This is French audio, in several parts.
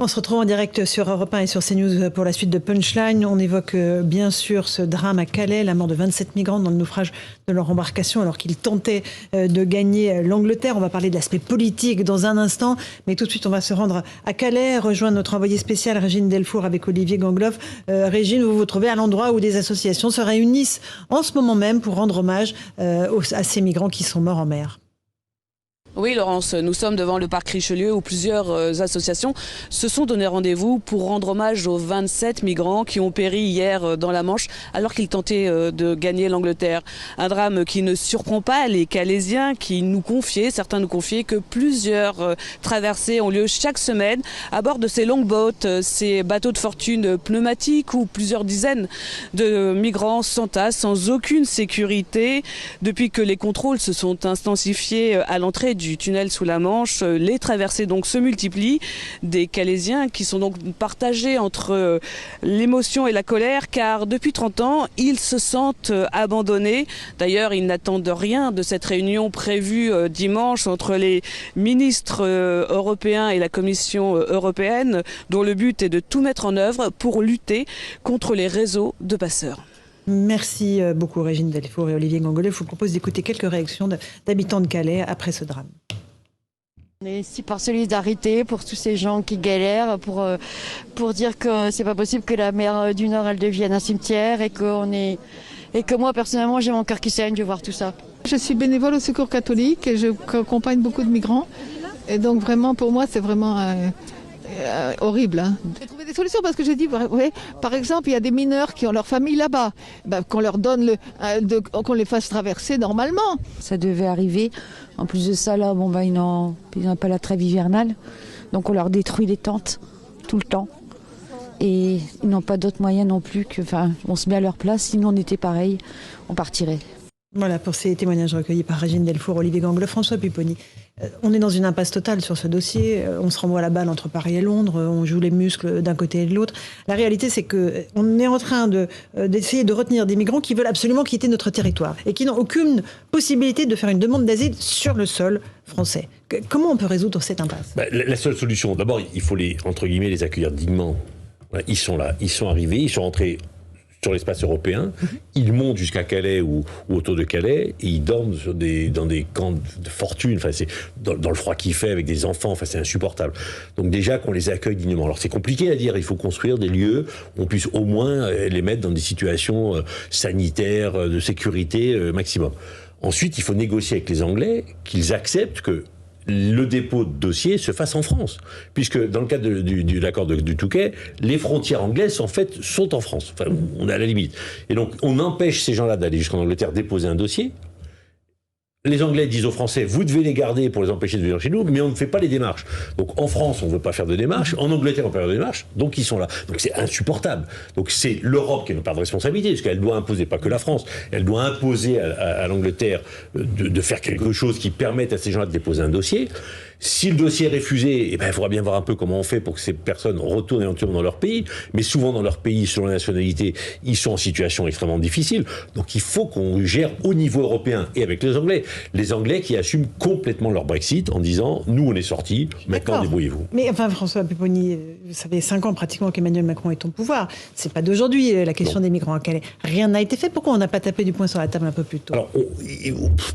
On se retrouve en direct sur Europe 1 et sur CNews pour la suite de Punchline. On évoque bien sûr ce drame à Calais, la mort de 27 migrants dans le naufrage de leur embarcation alors qu'ils tentaient de gagner l'Angleterre. On va parler de l'aspect politique dans un instant, mais tout de suite on va se rendre à Calais, rejoindre notre envoyée spéciale Régine Delfour avec Olivier Gangloff. Régine, vous vous trouvez à l'endroit où des associations se réunissent en ce moment même pour rendre hommage à ces migrants qui sont morts en mer. Oui Laurence, nous sommes devant le parc Richelieu où plusieurs associations se sont donné rendez-vous pour rendre hommage aux 27 migrants qui ont péri hier dans la Manche alors qu'ils tentaient de gagner l'Angleterre. Un drame qui ne surprend pas les Calaisiens qui nous confiaient, certains nous confiaient que plusieurs traversées ont lieu chaque semaine à bord de ces longboats, ces bateaux de fortune pneumatiques où plusieurs dizaines de migrants s'entassent sans aucune sécurité. Depuis que les contrôles se sont intensifiés à l'entrée du tunnel sous la Manche, les traversées donc se multiplient. Des Calaisiens qui sont donc partagés entre l'émotion et la colère car depuis 30 ans, ils se sentent abandonnés. D'ailleurs, ils n'attendent rien de cette réunion prévue dimanche entre les ministres européens et la Commission européenne dont le but est de tout mettre en œuvre pour lutter contre les réseaux de passeurs. Merci beaucoup Régine Delfour et Olivier Gangloff. Je vous propose d'écouter quelques réactions d'habitants de Calais après ce drame. On est ici par solidarité pour tous ces gens qui galèrent, pour dire que c'est pas possible que la mer du Nord elle devienne un cimetière et que moi personnellement j'ai mon cœur qui saigne de voir tout ça. Je suis bénévole au Secours catholique et je accompagne beaucoup de migrants et donc vraiment pour moi c'est vraiment horrible. J'ai trouvé des solutions parce que j'ai dit, ouais, par exemple, il y a des mineurs qui ont leur famille là-bas, qu'on leur donne qu'on les fasse traverser normalement. Ça devait arriver. En plus de ça, là, ils n'ont pas la trêve hivernale, donc on leur détruit les tentes tout le temps. Et ils n'ont pas d'autres moyens non plus on se met à leur place. Sinon, on était pareil, on partirait. Voilà pour ces témoignages recueillis par Régine Delfour, Olivier Gangloff, François Pupponi. On est dans une impasse totale sur ce dossier. On se renvoie la balle entre Paris et Londres. On joue les muscles d'un côté et de l'autre. La réalité, c'est qu'on est en train d'essayer de retenir des migrants qui veulent absolument quitter notre territoire et qui n'ont aucune possibilité de faire une demande d'asile sur le sol français. Comment on peut résoudre cette impasse ? La seule solution, d'abord, il faut entre guillemets, les accueillir dignement. Ils sont là, ils sont arrivés, ils sont rentrés sur l'espace européen, ils montent jusqu'à Calais ou autour de Calais et ils dorment dans des camps de fortune. C'est dans le froid qu'il fait avec des enfants. C'est insupportable. Donc déjà qu'on les accueille dignement. Alors c'est compliqué à dire. Il faut construire des lieux où on puisse au moins les mettre dans des situations sanitaires, de sécurité maximum. Ensuite, il faut négocier avec les Anglais qu'ils acceptent que le dépôt de dossier se fasse en France. Puisque dans le cadre de l'accord du Touquet, les frontières anglaises sont en France. On est à la limite. Et donc, on empêche ces gens-là d'aller jusqu'en Angleterre déposer un dossier. Les Anglais disent aux Français, vous devez les garder pour les empêcher de venir chez nous, mais on ne fait pas les démarches. Donc en France, on ne veut pas faire de démarches, en Angleterre, on ne peut pas faire de démarches, donc ils sont là. Donc c'est insupportable. Donc c'est l'Europe qui n'a pas de responsabilité, parce qu'elle doit imposer, pas que la France, elle doit imposer à l'Angleterre de faire quelque chose qui permette à ces gens-là de déposer un dossier. Si le dossier est refusé, il faudra bien voir un peu comment on fait pour que ces personnes retournent éventuellement dans leur pays. Mais souvent dans leur pays, selon la nationalité, ils sont en situation extrêmement difficile. Donc il faut qu'on gère au niveau européen et avec les Anglais. Les Anglais qui assument complètement leur Brexit en disant « nous on est sortis, maintenant débrouillez-vous ». Mais François Pupponi, ça fait 5 ans pratiquement qu'Emmanuel Macron est au pouvoir. C'est pas d'aujourd'hui la question des migrants à Calais. Rien n'a été fait. Pourquoi on n'a pas tapé du poing sur la table un peu plus tôt ? Alors,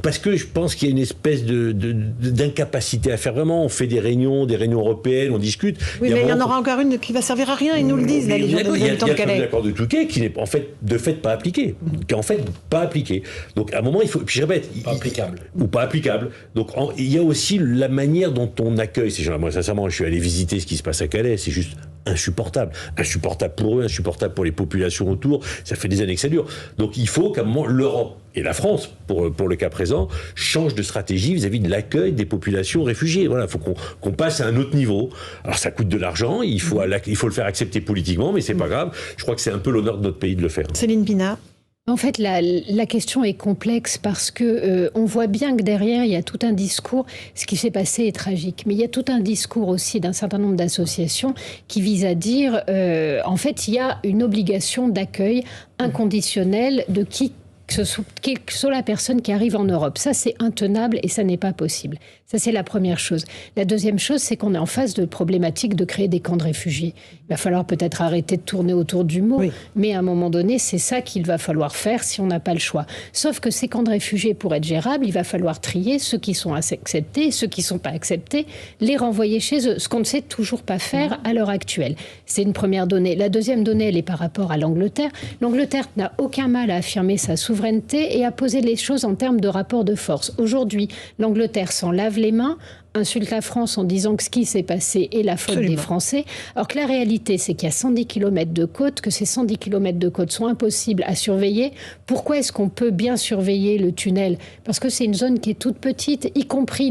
parce que je pense qu'il y a une espèce d'incapacité à faire. Vraiment, on fait des réunions européennes, on discute. Oui, mais il y en aura encore une qui va servir à rien, ils nous le disent, la Légion des habitants de Calais. Il y a l'accord de Touquet qui n'est en fait, de fait, pas appliqué. Qui est en fait pas appliqué. Donc, à un moment, il faut... Puis je répète... Pas applicable. Ou pas applicable. Donc, il y a aussi la manière dont on accueille ces gens-là. Moi, sincèrement, je suis allé visiter ce qui se passe à Calais, c'est juste insupportable. Insupportable pour eux, insupportable pour les populations autour. Ça fait des années que ça dure. Donc, il faut qu'à un moment, l'Europe et la France, pour le cas présent, change de stratégie vis-à-vis de l'accueil des populations réfugiées. Voilà, il faut qu'on passe à un autre niveau. Alors ça coûte de l'argent, il faut le faire accepter politiquement, mais c'est pas grave. Je crois que c'est un peu l'honneur de notre pays de le faire. Céline Pina. En fait, la question est complexe parce que on voit bien que derrière, il y a tout un discours. Ce qui s'est passé est tragique, mais il y a tout un discours aussi d'un certain nombre d'associations qui vise à dire, en fait, il y a une obligation d'accueil inconditionnel de qui quelle que soit la personne qui arrive en Europe. Ça, c'est intenable et ça n'est pas possible. Ça, c'est la première chose. La deuxième chose, c'est qu'on est en face de problématiques de créer des camps de réfugiés. Il va falloir peut-être arrêter de tourner autour du mot, mais à un moment donné, c'est ça qu'il va falloir faire si on n'a pas le choix. Sauf que ces camps de réfugiés, pour être gérables, il va falloir trier ceux qui sont acceptés, ceux qui ne sont pas acceptés, les renvoyer chez eux, ce qu'on ne sait toujours pas faire à l'heure actuelle. C'est une première donnée. La deuxième donnée, elle est par rapport à l'Angleterre. L'Angleterre n'a aucun mal à affirmer sa souveraineté et à poser les choses en termes de rapport de force. Aujourd'hui, l'Angleterre s'en lave les mains, insulte la France en disant que ce qui s'est passé est la faute des Français, alors que la réalité, c'est qu'il y a 110 km de côte, que ces 110 km de côte sont impossibles à surveiller. Pourquoi est-ce qu'on peut bien surveiller le tunnel? Parce que c'est une zone qui est toute petite, y compris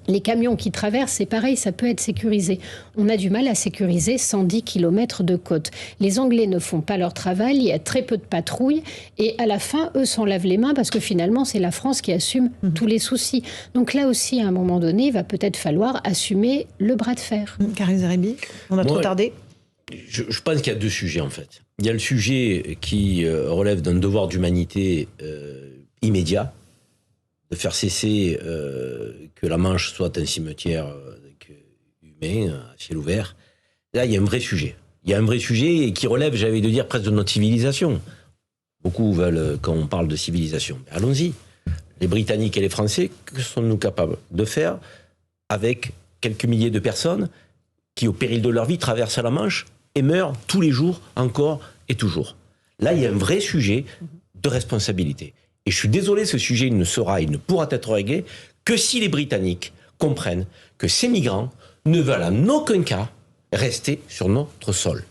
les camions qui traversent, c'est pareil, ça peut être sécurisé. On a du mal à sécuriser 110 km de côte. Les Anglais ne font pas leur travail, il y a très peu de patrouilles, et à la fin, eux s'en lavent les mains parce que finalement, c'est la France qui assume tous les soucis. Donc là aussi, à un moment donné, il va peut-être falloir assumer le bras de fer. Karim Zeribi, on a trop tardé. Je pense qu'il y a deux sujets, en fait. Il y a le sujet qui relève d'un devoir d'humanité immédiat, de faire cesser que la Manche soit un cimetière humain, à ciel ouvert. Là, il y a un vrai sujet. Il y a un vrai sujet qui relève, j'avais envie de dire, presque de notre civilisation. Beaucoup veulent, quand on parle de civilisation, allons-y. Les Britanniques et les Français, que sommes-nous capables de faire avec quelques milliers de personnes qui, au péril de leur vie, traversent la Manche et meurent tous les jours, encore et toujours? Là, il y a un vrai sujet de responsabilité. Et je suis désolé, ce sujet, il ne pourra être réglé que si les Britanniques comprennent que ces migrants ne veulent en aucun cas rester sur notre sol.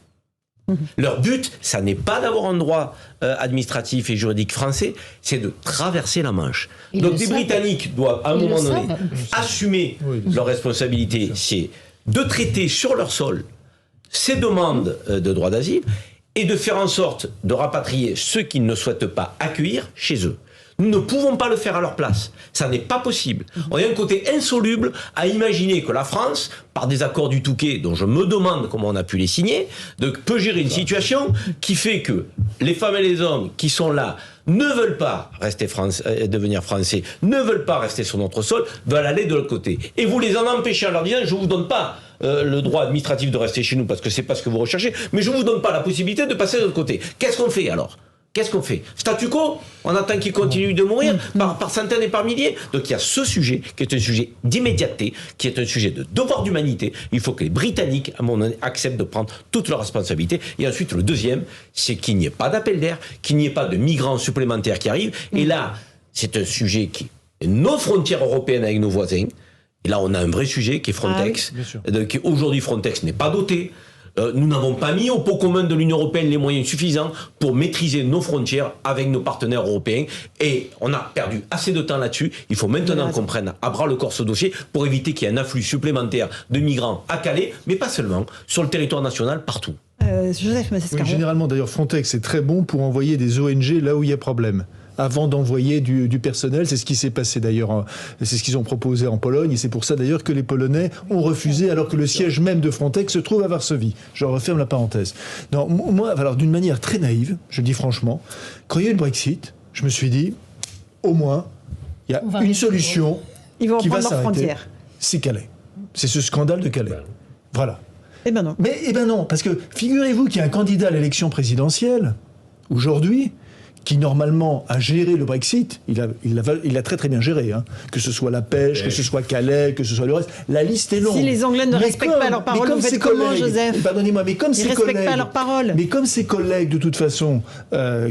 Leur but, ça n'est pas d'avoir un droit administratif et juridique français, c'est de traverser la Manche. Donc les Britanniques doivent, à un moment donné, assumer leur responsabilité, c'est de traiter sur leur sol ces demandes de droit d'asile, et de faire en sorte de rapatrier ceux qui ne souhaitent pas accueillir chez eux. Nous ne pouvons pas le faire à leur place. Ça n'est pas possible. On a un côté insoluble à imaginer que la France, par des accords du Touquet, dont je me demande comment on a pu les signer, peut gérer une situation qui fait que les femmes et les hommes qui sont là ne veulent pas devenir français, ne veulent pas rester sur notre sol, veulent aller de l'autre côté. Et vous les en empêchez en leur disant, je ne vous donne pas le droit administratif de rester chez nous parce que c'est pas ce que vous recherchez, mais je vous donne pas la possibilité de passer de l'autre côté. Qu'est-ce qu'on fait alors? Qu'est-ce qu'on fait? Statu quo? On attend qu'ils continuent de mourir par centaines et par milliers? Donc il y a ce sujet qui est un sujet d'immédiateté, qui est un sujet de devoir d'humanité. Il faut que les Britanniques, à mon avis, acceptent de prendre toutes leurs responsabilités. Et ensuite, le deuxième, c'est qu'il n'y ait pas d'appel d'air, qu'il n'y ait pas de migrants supplémentaires qui arrivent. Et là, c'est un sujet qui est nos frontières européennes avec nos voisins. Et là, on a un vrai sujet qui est Frontex. Aujourd'hui, Frontex n'est pas doté. Nous n'avons pas mis au pot commun de l'Union européenne les moyens suffisants pour maîtriser nos frontières avec nos partenaires européens. Et on a perdu assez de temps là-dessus. Il faut maintenant qu'on prenne à bras le corps ce dossier pour éviter qu'il y ait un afflux supplémentaire de migrants à Calais, mais pas seulement, sur le territoire national, partout. Joseph Massescaron. Généralement, d'ailleurs, Frontex est très bon pour envoyer des ONG là où il y a problème. Avant d'envoyer du personnel. C'est ce qui s'est passé d'ailleurs, c'est ce qu'ils ont proposé en Pologne, et c'est pour ça d'ailleurs que les Polonais ont refusé, alors que le siège même de Frontex se trouve à Varsovie. Je referme la parenthèse. Non, moi, alors d'une manière très naïve, je le dis franchement, quand il y a eu le Brexit, je me suis dit, au moins, il y a une solution qui va s'arrêter, c'est Calais. C'est ce scandale de Calais. Voilà. Eh ben non. Mais eh ben non, parce que figurez-vous qu'il y a un candidat à l'élection présidentielle, aujourd'hui, qui normalement a géré le Brexit, il a très très bien géré, hein. Que ce soit la pêche, que ce soit Calais, que ce soit le reste, la liste est longue. Si les Anglais ne respectent pas leurs paroles, vous faites comment, Joseph? Pardonnez-moi, mais comme ses collègues, pas leurs paroles. Mais comme ses collègues de toute façon,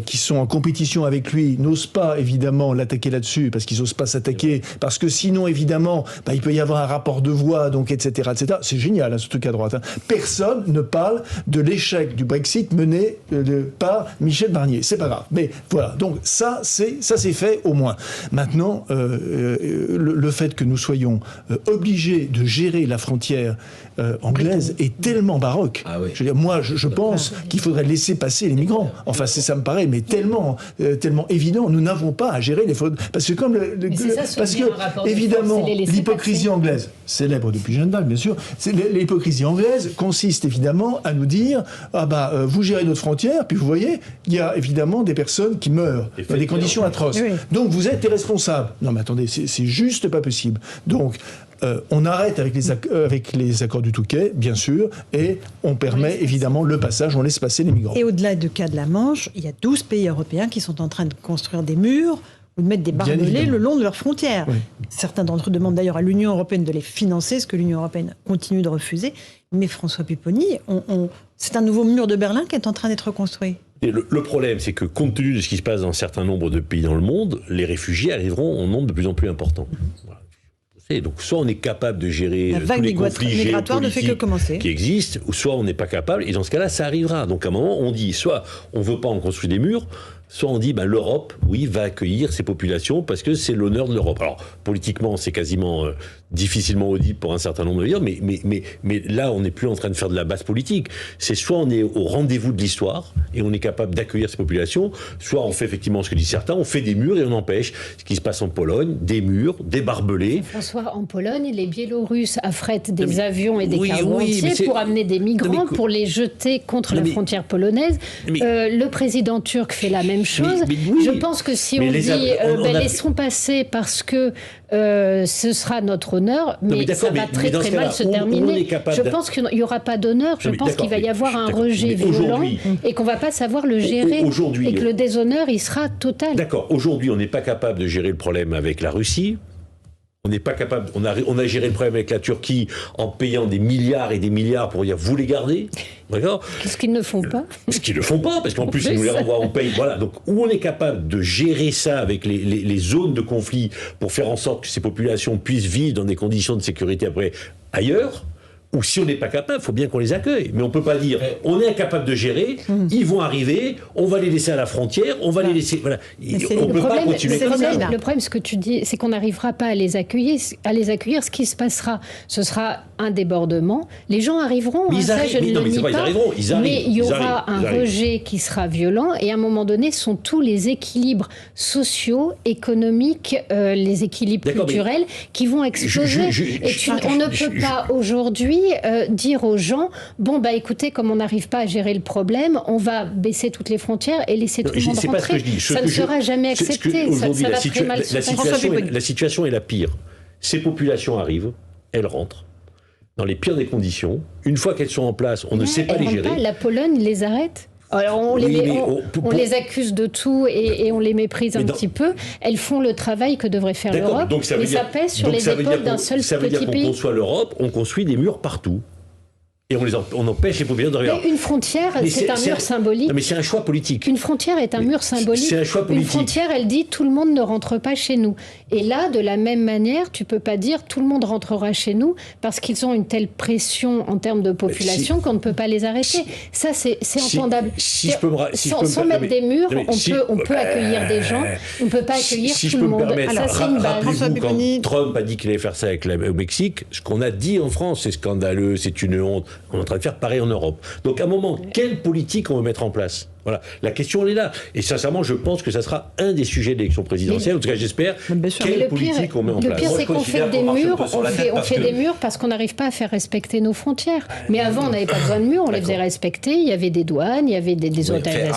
qui sont en compétition avec lui, n'osent pas évidemment l'attaquer là-dessus, parce qu'ils n'osent pas s'attaquer, parce que sinon évidemment, il peut y avoir un rapport de voix, donc etc. C'est génial, hein, ce truc à droite. Hein. Personne ne parle de l'échec du Brexit mené par Michel Barnier. C'est pas grave, mais voilà, donc ça c'est fait au moins. Maintenant, le fait que nous soyons obligés de gérer la frontière anglaise est tellement baroque. Ah oui. Je veux dire, moi, je pense qu'il faudrait laisser passer les migrants. Enfin, ça me paraît, mais tellement évident. Nous n'avons pas à gérer les frontières. Parce que comme évidemment, l'hypocrisie anglaise, célèbre depuis Jeanne d'Arc, bien sûr, l'hypocrisie anglaise consiste évidemment à nous dire vous gérez notre frontière, puis vous voyez, il y a évidemment des personnes personnes qui meurent dans des conditions atroces. Oui. Donc vous êtes les responsables. Non mais attendez, c'est juste pas possible. Donc on arrête avec les accords du Touquet, bien sûr, et on permet évidemment le passage, on laisse passer les migrants. Et au-delà du cas de la Manche, il y a 12 pays européens qui sont en train de construire des murs ou de mettre des barbelés le long de leurs frontières. Oui. Certains d'entre eux demandent d'ailleurs à l'Union européenne de les financer, ce que l'Union européenne continue de refuser. Mais François Pupponi, c'est un nouveau mur de Berlin qui est en train d'être construit. Et le problème, c'est que compte tenu de ce qui se passe dans un certain nombre de pays dans le monde, les réfugiés arriveront en nombre de plus en plus important. Voilà. Et donc, soit on est capable de gérer La vague tous les conflits migratoire ne fait que géopolitiques commencer. qui existent, ou soit on n'est pas capable, et dans ce cas-là, ça arrivera. Donc, à un moment, on dit, soit on ne veut pas en construire des murs, soit on dit, l'Europe, oui, va accueillir ces populations parce que c'est l'honneur de l'Europe. Alors, politiquement, c'est quasiment difficilement audible pour un certain nombre de dire, mais là, on n'est plus en train de faire de la basse politique. C'est soit on est au rendez-vous de l'histoire et on est capable d'accueillir ces populations, soit on fait effectivement ce que disent certains, on fait des murs et on empêche ce qui se passe en Pologne, des murs, des barbelés. François, en Pologne, les Biélorusses affrètent des avions et des cargos entiers pour amener des migrants, pour les jeter contre la frontière polonaise. Le président turc fait la même chose. Je pense que si on dit laissons passer parce que ce sera notre honneur, mais ça va très très mal se terminer. Je pense qu'il n'y aura pas d'honneur, je pense qu'il va y avoir un rejet violent et qu'on ne va pas savoir le gérer et que le déshonneur il sera total. D'accord, aujourd'hui on n'est pas capable de gérer le problème avec la Russie. On n'est pas capable. On a géré le problème avec la Turquie en payant des milliards et des milliards pour dire vous les gardez, d'accord ? Ce qu'ils ne font pas. Ce qu'ils ne font pas, parce qu'en plus ils nous les renvoient, on paye. Voilà. Donc où on est capable de gérer ça avec les zones de conflit pour faire en sorte que ces populations puissent vivre dans des conditions de sécurité après ailleurs. Ou si on n'est pas capable, il faut bien qu'on les accueille. Mais on ne peut pas dire, on est incapable de gérer, ils vont arriver, on va les laisser à la frontière, on va les laisser... Voilà. On ne peut pas continuer comme ça. Le problème, ce que tu dis, c'est qu'on n'arrivera pas à les accueillir. Ce qui se passera, ce sera un débordement. Les gens arriveront, mais il y aura un rejet qui sera violent. Et à un moment donné, ce sont tous les équilibres sociaux, économiques, les équilibres culturels qui vont exploser. On ne peut pas aujourd'hui dire aux gens, écoutez, comme on n'arrive pas à gérer le problème, on va baisser toutes les frontières et laisser tout le monde rentrer. Ça ne sera jamais accepté. Ça va très mal se passer. La situation est la pire. Ces populations arrivent, elles rentrent dans les pires des conditions. Une fois qu'elles sont en place, on ne sait pas les gérer. La Pologne les arrête. Alors on les accuse de tout et on les méprise un petit peu. Elles font le travail que devrait faire l'Europe, mais ça pèse sur les épaules d'un seul petit pays. Ça veut dire qu'on conçoit l'Europe, on construit des murs partout. Et on empêche les populations de regarder. Mais une frontière, c'est un mur symbolique. Non, mais c'est un choix politique. Une frontière est un mur symbolique. C'est un choix politique. Une frontière, elle dit tout le monde ne rentre pas chez nous. Et là, de la même manière, tu peux pas dire tout le monde rentrera chez nous parce qu'ils ont une telle pression en termes de population qu'on ne peut pas les arrêter. Ça, c'est entendable. Sans mettre des murs, on peut accueillir des gens. On ne peut pas accueillir tout le monde. Alors, ça, c'est une base. Quand Trump a dit qu'il allait faire ça au Mexique, ce qu'on a dit en France, c'est scandaleux, c'est une honte. On est en train de faire pareil en Europe. Donc, à un moment, quelle politique on veut mettre en place ? Voilà, la question elle est là. Et sincèrement, je pense que ça sera un des sujets de l'élection présidentielle. En tout cas, j'espère. Quelle politique on met en place ? Le pire, c'est qu'on fait des murs. On fait des murs parce qu'on n'arrive pas à faire respecter nos frontières. Mais avant, on n'avait pas besoin de murs. On les faisait respecter. Il y avait des douanes, il y avait des autorisations.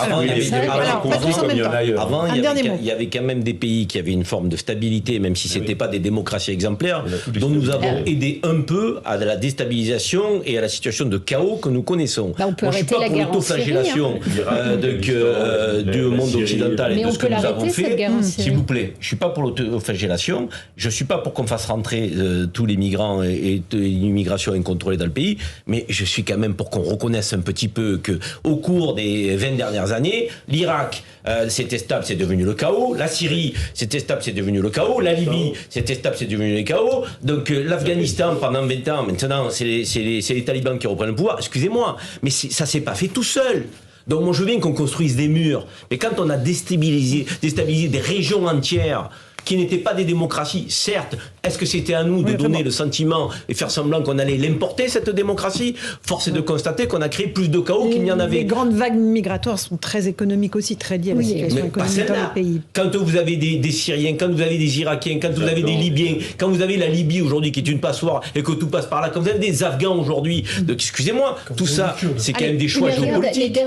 Avant, il y avait quand même des pays qui avaient une forme de stabilité, même si c'était pas des démocraties exemplaires, dont nous avons aidé un peu à la déstabilisation et à la situation de chaos que nous connaissons. On peut arrêter la guerre en Syrie. Du monde occidental et de ce que nous avons fait, s'il vous plaît, je ne suis pas pour l'autoflagellation, je ne suis pas pour qu'on fasse rentrer tous les migrants et l'immigration incontrôlée dans le pays, mais je suis quand même pour qu'on reconnaisse un petit peu qu'au cours des 20 dernières années, l'Irak, c'était stable, c'est devenu le chaos, la Syrie, c'était stable, c'est devenu le chaos, la Libye, c'était stable, c'est devenu le chaos, donc l'Afghanistan, pendant 20 ans, maintenant, c'est les talibans qui reprennent le pouvoir, excusez-moi, mais ça ne s'est pas fait tout seul. Donc moi je veux bien qu'on construise des murs, mais quand on a déstabilisé des régions entières qui n'étaient pas des démocraties, certes, Est-ce que c'était à nous de donner le sentiment et faire semblant qu'on allait l'importer, cette démocratie? Force est de constater qu'on a créé plus de chaos qu'il n'y en avait. Les grandes vagues migratoires sont très économiques aussi, très liées à la situation économique dans les pays. Quand vous avez des Syriens, quand vous avez des Irakiens, quand vous avez des Libyens, quand vous avez la Libye aujourd'hui qui est une passoire et que tout passe par là, quand vous avez des Afghans aujourd'hui, excusez-moi, tout ça, c'est quand même des choix géopolitiques.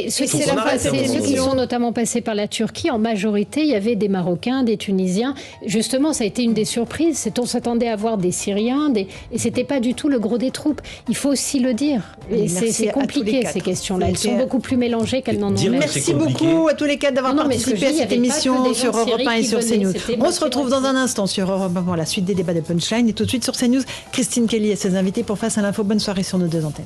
Ceux qui sont notamment passés par la Turquie, en majorité, il y avait des Marocains, des Tunisiens. Justement, ça a été une des surprises. On s'attendait à voir des Syriens, et c'était pas du tout le gros des troupes. Il faut aussi le dire. Et c'est compliqué, ces questions-là. Elles sont beaucoup plus mélangées qu'elles n'en ont l'air. Merci beaucoup à tous les quatre d'avoir participé à cette émission sur Europe 1 et sur CNews. On se retrouve dans un instant sur Europe 1 pour la suite des débats de Punchline. Et tout de suite sur CNews, Christine Kelly et ses invités pour Face à l'info. Bonne soirée sur nos deux antennes.